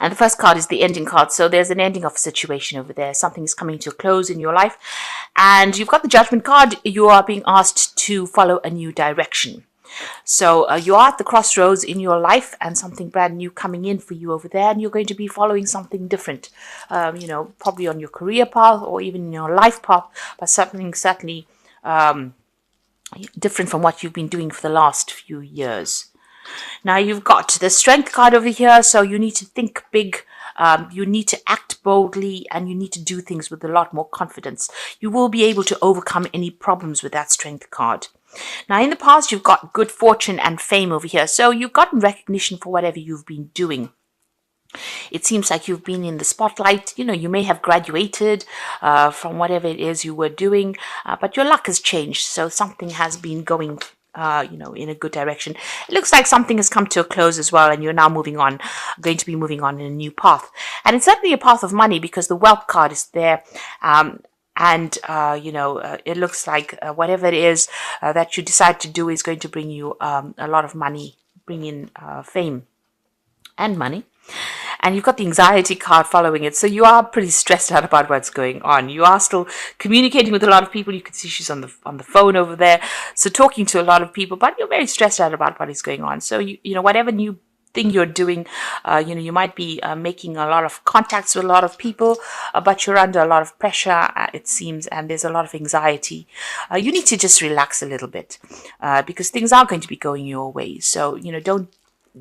And the first card is the ending card. So there's an ending of a situation over there. Something is coming to a close in your life. And you've got the Judgment card. You are being asked to follow a new direction. So you are at the crossroads in your life and something brand new coming in for you over there, and you're going to be following something different, probably on your career path or even in your life path, but something certainly different from what you've been doing for the last few years. Now you've got the Strength card over here, so you need to think big. You need to act boldly, and you need to do things with a lot more confidence. You will be able to overcome any problems with that Strength card. Now, in the past, you've got good fortune and fame over here. So you've gotten recognition for whatever you've been doing. It seems like you've been in the spotlight. You may have graduated from whatever it is you were doing, but your luck has changed. So something has been going in a good direction. It looks like something has come to a close as well, and you're now going to be moving on in a new path. And it's certainly a path of money because the Wealth card is there. It looks like whatever it is that you decide to do is going to bring you a lot of money, bring in fame and money. And you've got the Anxiety card following it. So you are pretty stressed out about what's going on. You are still communicating with a lot of people. You can see she's on the phone over there. So talking to a lot of people, but you're very stressed out about what is going on. So, whatever new thing you're doing, you might be making a lot of contacts with a lot of people, but you're under a lot of pressure, it seems, and there's a lot of anxiety. You need to just relax a little bit because things are going to be going your way. So,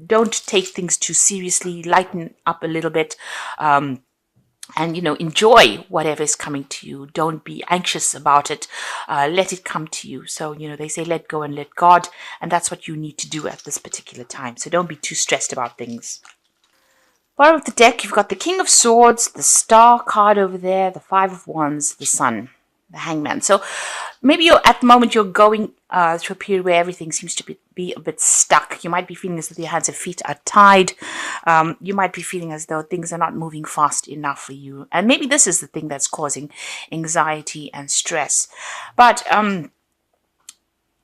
don't take things too seriously. Lighten up a little bit. And enjoy whatever is coming to you. Don't be anxious about it. Let it come to you. So they say let go and let God, and that's what you need to do at this particular time. So don't be too stressed about things. Bottom of the deck, you've got the King of Swords, the Star card over there, the Five of Wands, the Sun, the Hangman. So maybe at the moment you're going through a period where everything seems to be a bit stuck. You might be feeling as though your hands and feet are tied. You might be feeling as though things are not moving fast enough for you. And maybe this is the thing that's causing anxiety and stress. But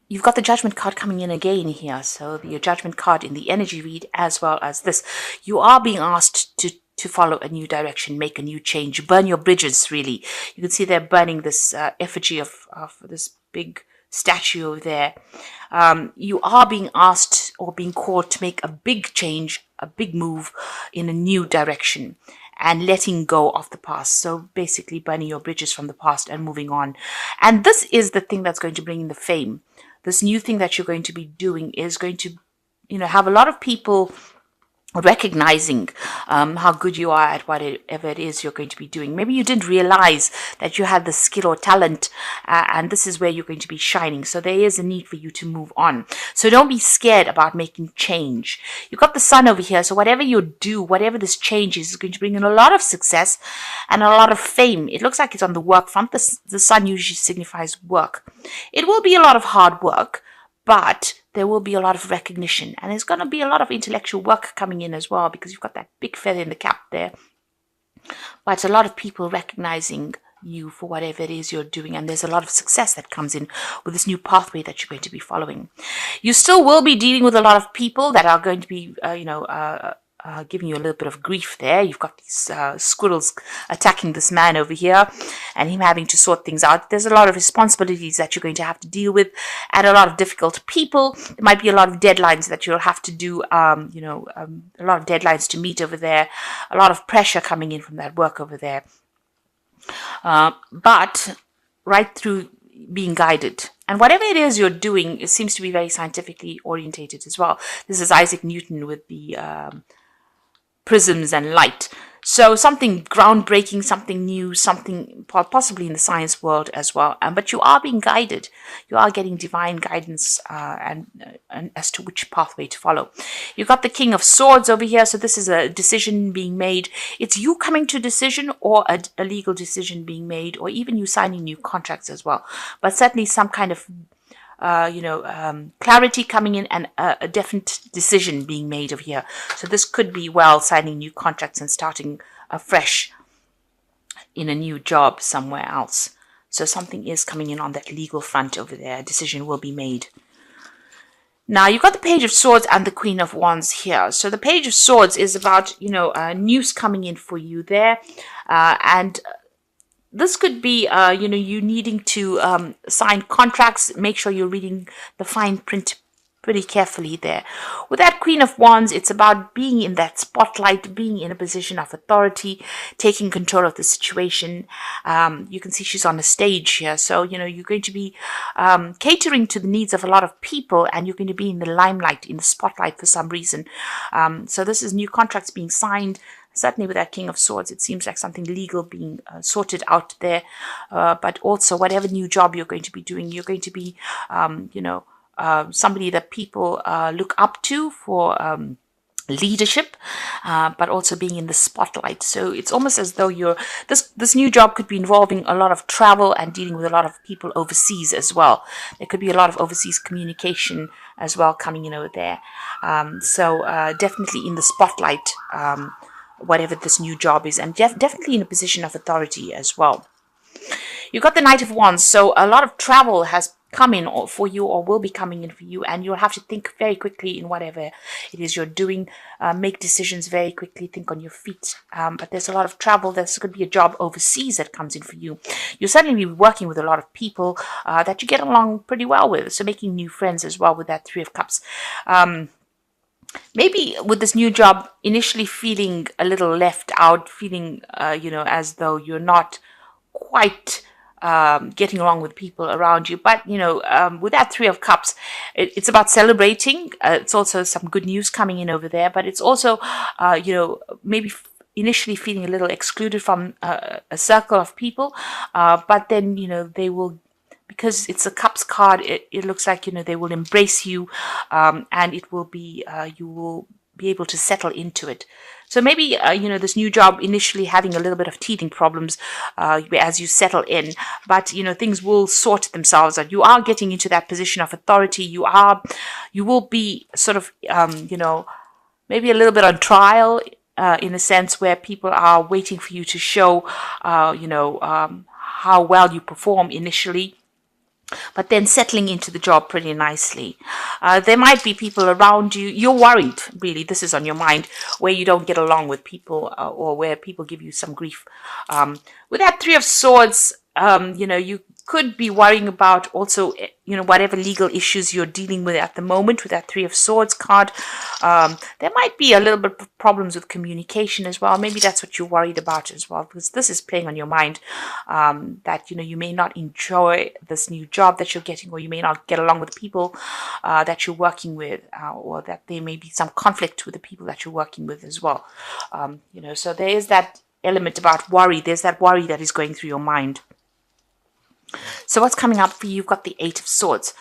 you've got the Judgment card coming in again here. So your Judgment card in the energy read as well as this. You are being asked to follow a new direction, make a new change, burn your bridges, really. You can see they're burning this effigy of this big statue over there. You are being asked or being called to make a big change, a big move in a new direction and letting go of the past. So basically burning your bridges from the past and moving on. And this is the thing that's going to bring in the fame. This new thing that you're going to be doing is going to, have a lot of people recognizing how good you are at whatever it is you're going to be doing. Maybe you didn't realize that you had the skill or talent, and this is where you're going to be shining. So there is a need for you to move on. So don't be scared about making change. You've got the Sun over here. So whatever you do, whatever this change is going to bring in a lot of success and a lot of fame. It looks like it's on the work front. The Sun usually signifies work. It will be a lot of hard work, but there will be a lot of recognition, and there's going to be a lot of intellectual work coming in as well because you've got that big feather in the cap there. But a lot of people recognizing you for whatever it is you're doing, and there's a lot of success that comes in with this new pathway that you're going to be following. You still will be dealing with a lot of people that are going to be, giving you a little bit of grief there. You've got these squirrels attacking this man over here and him having to sort things out. There's a lot of responsibilities that you're going to have to deal with and a lot of difficult people. There might be a lot of deadlines that you'll have to do, a lot of deadlines to meet over there, a lot of pressure coming in from that work over there. But right through being guided. And whatever it is you're doing, it seems to be very scientifically orientated as well. This is Isaac Newton with the prisms and light. So something groundbreaking, something new, something possibly in the science world as well. But you are being guided. You are getting divine guidance and as to which pathway to follow. You've got the King of Swords over here. So this is a decision being made. It's you coming to a decision or a legal decision being made, or even you signing new contracts as well. But certainly some kind of clarity coming in and a definite decision being made over here. So this could be signing new contracts and starting afresh in a new job somewhere else. So something is coming in on that legal front over there. A decision will be made. Now you've got the Page of Swords and the Queen of Wands here. So the Page of Swords is about, news coming in for you there. And this could be, you needing to sign contracts. Make sure you're reading the fine print pretty carefully there. With that Queen of Wands, it's about being in that spotlight, being in a position of authority, taking control of the situation. You can see she's on a stage here. So, you're going to be catering to the needs of a lot of people, and you're going to be in the limelight, in the spotlight for some reason. So this is new contracts being signed. Certainly with that King of Swords, it seems like something legal being sorted out there. But also whatever new job you're going to be doing, you're going to be, somebody that people look up to for leadership, but also being in the spotlight. So it's almost as though this new job could be involving a lot of travel and dealing with a lot of people overseas as well. There could be a lot of overseas communication as well coming in over there. So definitely in the spotlight, whatever this new job is, and definitely in a position of authority as well. You've got the Knight of Wands, so a lot of travel has come in for you or will be coming in for you, and you'll have to think very quickly in whatever it is you're doing. Make decisions very quickly, think on your feet. But there's a lot of travel. There's going to be a job overseas that comes in for you. You'll certainly be working with a lot of people that you get along pretty well with, so making new friends as well with that Three of Cups. Maybe with this new job, initially feeling a little left out, feeling, as though you're not quite getting along with people around you. But, with that Three of Cups, it's about celebrating. It's also some good news coming in over there. But it's also, maybe initially feeling a little excluded from a circle of people. But then, they will, because it's a Cups card, it looks like, they will embrace you, and it will be, you will be able to settle into it. So maybe, this new job initially having a little bit of teething problems as you settle in, but, things will sort themselves out. You are getting into that position of authority. You will be sort of, maybe a little bit on trial, in a sense where people are waiting for you to show, how well you perform initially, but then settling into the job pretty nicely. There might be people around you. You're worried, really. This is on your mind, where you don't get along with people, or where people give you some grief. With that Three of Swords, you could be worrying about also, whatever legal issues you're dealing with at the moment with that Three of Swords card. There might be a little bit of problems with communication as well. Maybe that's what you're worried about as well, because this is playing on your mind, that, you may not enjoy this new job that you're getting, or you may not get along with people that you're working with, or that there may be some conflict with the people that you're working with as well. So there is that element about worry. There's that worry that is going through your mind. So what's coming up for you? You've got the Eight of Swords.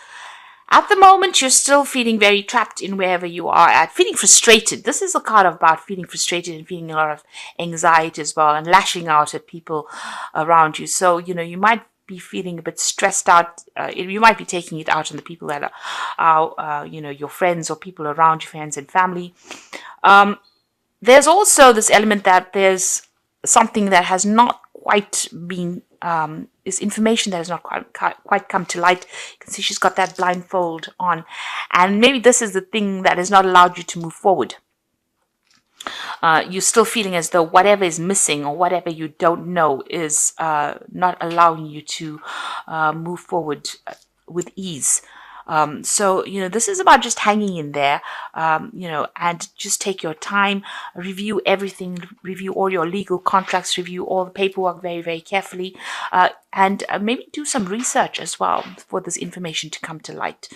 At the moment, you're still feeling very trapped in wherever you are at, feeling frustrated. This is a card about feeling frustrated and feeling a lot of anxiety as well, and lashing out at people around you. So, you might be feeling a bit stressed out. You might be taking it out on the people that are your friends or people around you, friends and family. There's also this element that there's something that has not quite been is information that has not quite come to light. You can see she's got that blindfold on, and maybe this is the thing that has not allowed you to move forward. You're still feeling as though whatever is missing or whatever you don't know is not allowing you to move forward with ease. So, this is about just hanging in there, and just take your time, review everything, review all your legal contracts, review all the paperwork very, very carefully, and maybe do some research as well for this information to come to light.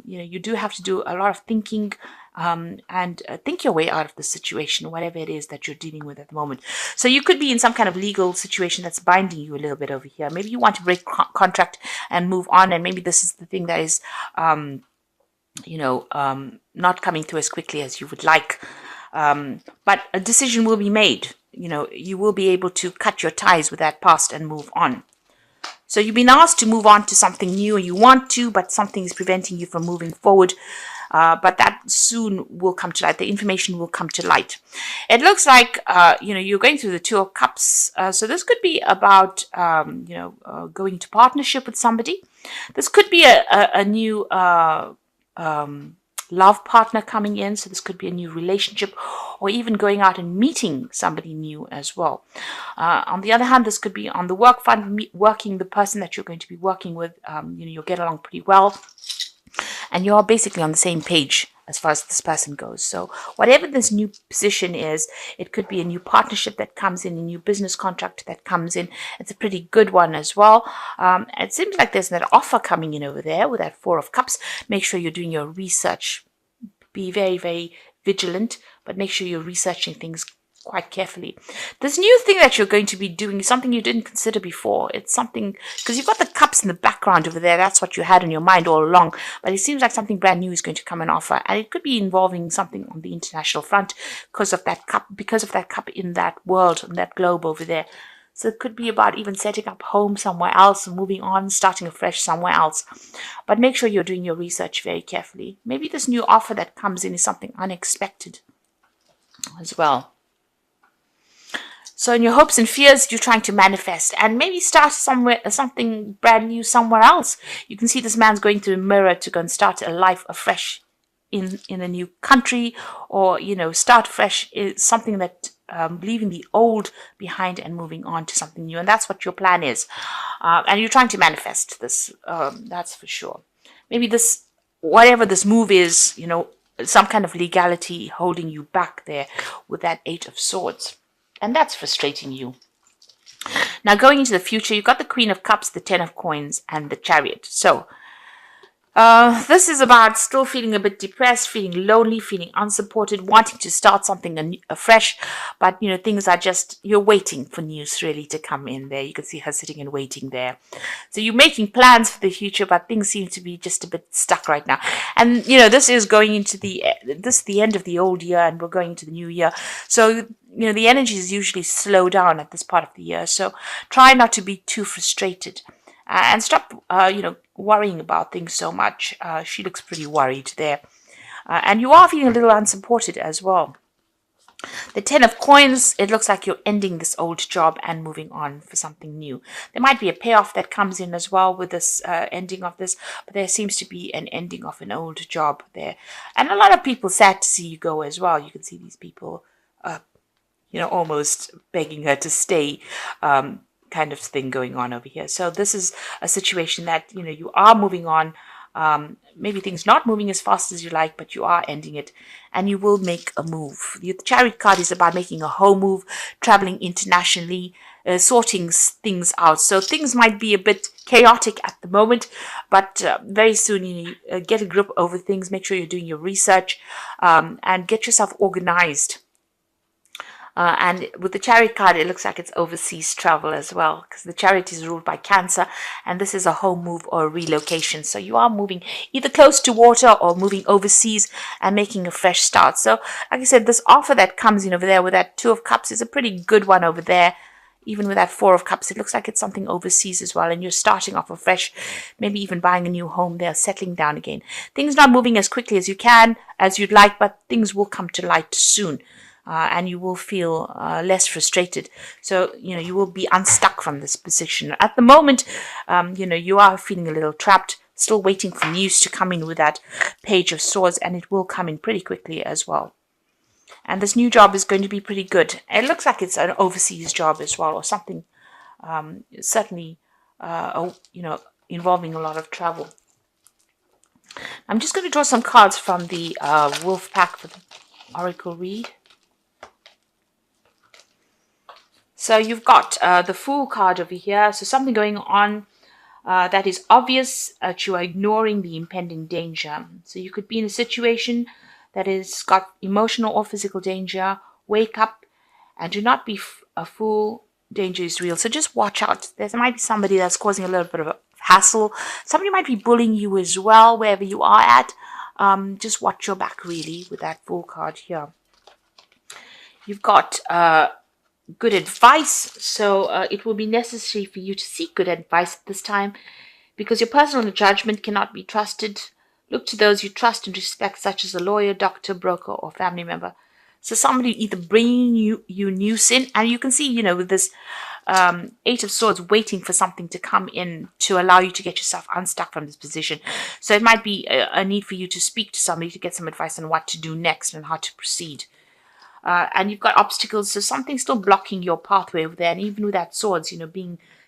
You do have to do a lot of thinking, and think your way out of the situation, whatever it is that you're dealing with at the moment. So you could be in some kind of legal situation that's binding you a little bit over here. Maybe you want to break contract and move on, and maybe this is the thing that is, not coming through as quickly as you would like. But a decision will be made. You will be able to cut your ties with that past and move on. So you've been asked to move on to something new, and you want to, but something is preventing you from moving forward. But that soon will come to light. The information will come to light. It looks like, you're going through the Two of Cups. So this could be about, going to partnership with somebody. This could be a new love partner coming in. So this could be a new relationship, or even going out and meeting somebody new as well. On the other hand, this could be on the work front, working the person that you're going to be working with. You'll get along pretty well, and you're basically on the same page as far as this person goes. So whatever this new position is, it could be a new partnership that comes in, a new business contract that comes in. It's a pretty good one as well. It seems like there's an offer coming in over there with that Four of Cups. Make sure you're doing your research. Be very, very vigilant, but make sure you're researching things quite carefully. This new thing that you're going to be doing is something you didn't consider before. It's something, because you've got the cups in the background over there. That's what you had in your mind all along. But it seems like something brand new is going to come and offer. And it could be involving something on the international front because of that cup in that world, in that globe over there. So it could be about even setting up home somewhere else, moving on, starting afresh somewhere else. But make sure you're doing your research very carefully. Maybe this new offer that comes in is something unexpected as well. So in your hopes and fears, you're trying to manifest and maybe start something brand new somewhere else. You can see this man's going through a mirror to go and start a life afresh in a new country, or, start fresh is something that leaving the old behind and moving on to something new. And that's what your plan is. And you're trying to manifest this. That's for sure. Maybe whatever this move is, some kind of legality holding you back there with that Eight of Swords. And that's frustrating you. Now, going into the future, you've got the Queen of Cups, the Ten of Coins, and the Chariot. So, this is about still feeling a bit depressed, feeling lonely, feeling unsupported, wanting to start something afresh. But, things are just, you're waiting for news really to come in there. You can see her sitting and waiting there. So you're making plans for the future, but things seem to be just a bit stuck right now. And, this is going into the end of the old year, and we're going into the new year. So, the energy is usually slow down at this part of the year. So try not to be too frustrated. And stop, worrying about things so much. She looks pretty worried there. And you are feeling a little unsupported as well. The Ten of Coins, it looks like you're ending this old job and moving on for something new. There might be a payoff that comes in as well with this ending of this, but there seems to be an ending of an old job there. And a lot of people sad to see you go as well. You can see these people, almost begging her to stay. Kind of thing going on over here. So this is a situation that, you are moving on. Maybe things not moving as fast as you like, but you are ending it, and you will make a move. The Chariot card is about making a home move, traveling internationally, sorting things out. So things might be a bit chaotic at the moment, but very soon you get a grip over things. Make sure you're doing your research and get yourself organized. And with the Chariot card, it looks like it's overseas travel as well, because the Chariot is ruled by Cancer, and this is a home move or a relocation. So you are moving either close to water or moving overseas and making a fresh start. So, like I said, this offer that comes in over there with that Two of Cups is a pretty good one over there. Even with that Four of Cups, it looks like it's something overseas as well, and you're starting off afresh, maybe even buying a new home there, settling down again. Things not moving as quickly as you'd like, but things will come to light soon. And you will feel less frustrated. So, you will be unstuck from this position. At the moment, you are feeling a little trapped, still waiting for news to come in with that Page of Swords, and it will come in pretty quickly as well. And this new job is going to be pretty good. It looks like it's an overseas job as well, or something certainly, involving a lot of travel. I'm just going to draw some cards from the Wolf Pack for the Oracle read. So you've got the Fool card over here. So something going on that is obvious that you are ignoring the impending danger. So you could be in a situation that has got emotional or physical danger. Wake up and do not be a fool. Danger is real. So just watch out. There might be somebody that's causing a little bit of a hassle. Somebody might be bullying you as well, wherever you are at. Just watch your back, really, with that Fool card here. You've got good advice, so it will be necessary for you to seek good advice at this time, because your personal judgment cannot be trusted. Look to those you trust and respect, such as a lawyer, doctor, broker, or family member. So somebody either bringing you news in, and you can see, with this Eight of Swords waiting for something to come in to allow you to get yourself unstuck from this position. So it might be a need for you to speak to somebody to get some advice on what to do next and how to proceed. And you've got obstacles, so something's still blocking your pathway over there. And even with that Swords,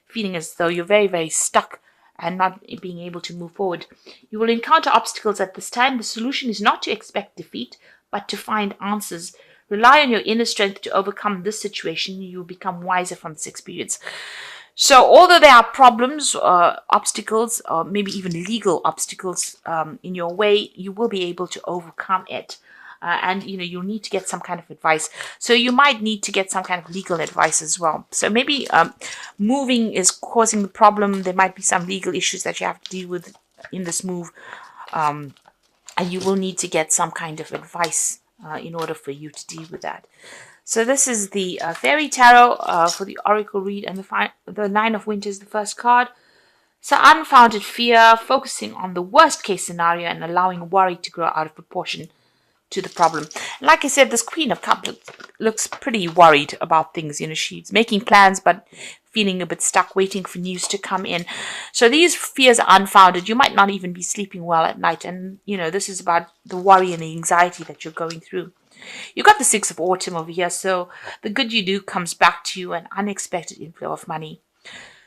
feeling as though you're very, very stuck and not being able to move forward. You will encounter obstacles at this time. The solution is not to expect defeat, but to find answers. Rely on your inner strength to overcome this situation. You will become wiser from this experience. So although there are problems, obstacles, or maybe even legal obstacles in your way, you will be able to overcome it. And you'll need to get some kind of advice. So you might need to get some kind of legal advice as well. So maybe moving is causing the problem. There might be some legal issues that you have to deal with in this move. And you will need to get some kind of advice in order for you to deal with that. So this is the Fairy Tarot for the Oracle read, and the Nine of Winter is the first card. So unfounded fear, focusing on the worst case scenario and allowing worry to grow out of proportion to the problem. Like I said, this Queen of Cups looks pretty worried about things. She's making plans but feeling a bit stuck, waiting for news to come in. So these fears are unfounded. You might not even be sleeping well at night, and this is about the worry and the anxiety that you're going through. You've got the Six of Autumn over here, so the good you do comes back to you, an unexpected inflow of money.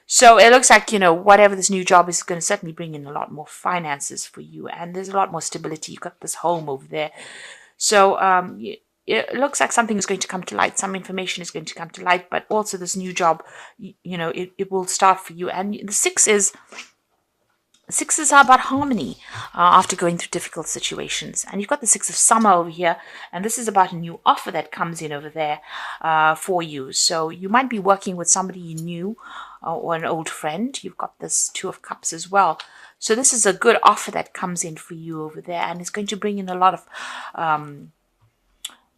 So it looks like, whatever this new job is going to certainly bring in a lot more finances for you. And there's a lot more stability. You've got this home over there. So it looks like something is going to come to light. Some information is going to come to light. But also this new job, it will start for you. And the sixes are about harmony after going through difficult situations. And you've got the Six of Summer over here. And this is about a new offer that comes in over there for you. So you might be working with somebody you knew or an old friend. You've got this Two of Cups as well. So this is a good offer that comes in for you over there. And it's going to bring in a lot of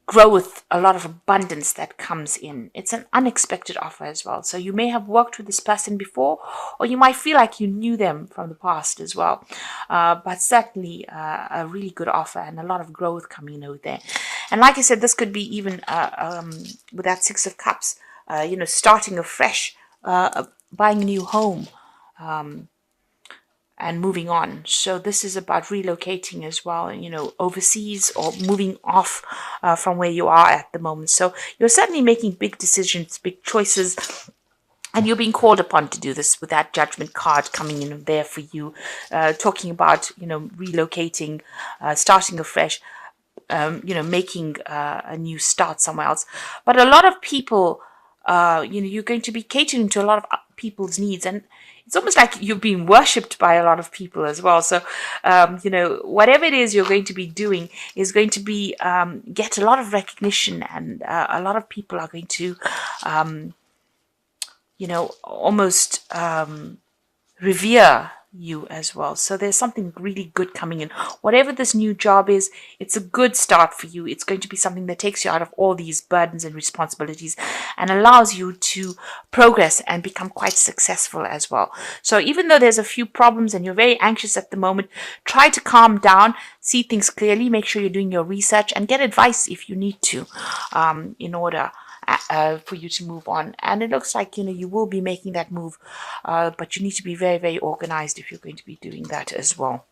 growth, a lot of abundance that comes in. It's an unexpected offer as well. So you may have worked with this person before, or you might feel like you knew them from the past as well. But certainly a really good offer and a lot of growth coming over there. And like I said, this could be even with that Six of Cups, starting afresh, buying a new home, and moving on. So this is about relocating as well, overseas or moving off from where you are at the moment. So you're certainly making big decisions, big choices, and you're being called upon to do this with that Judgment card coming in there for you, talking about, relocating, starting afresh, making a new start somewhere else. But a lot of people, you're going to be catering to a lot of people's needs, and it's almost like you're being worshipped by a lot of people as well. So, whatever it is you're going to be doing is going to be get a lot of recognition, and a lot of people are going to, almost revere you as well. So there's something really good coming in. Whatever this new job is, it's a good start for you. It's going to be something that takes you out of all these burdens and responsibilities and allows you to progress and become quite successful as well. So even though there's a few problems and you're very anxious at the moment, try to calm down, see things clearly, make sure you're doing your research, and get advice if you need to in order for you to move on. And it looks like you will be making that move, but you need to be very, very organized if you're going to be doing that as well.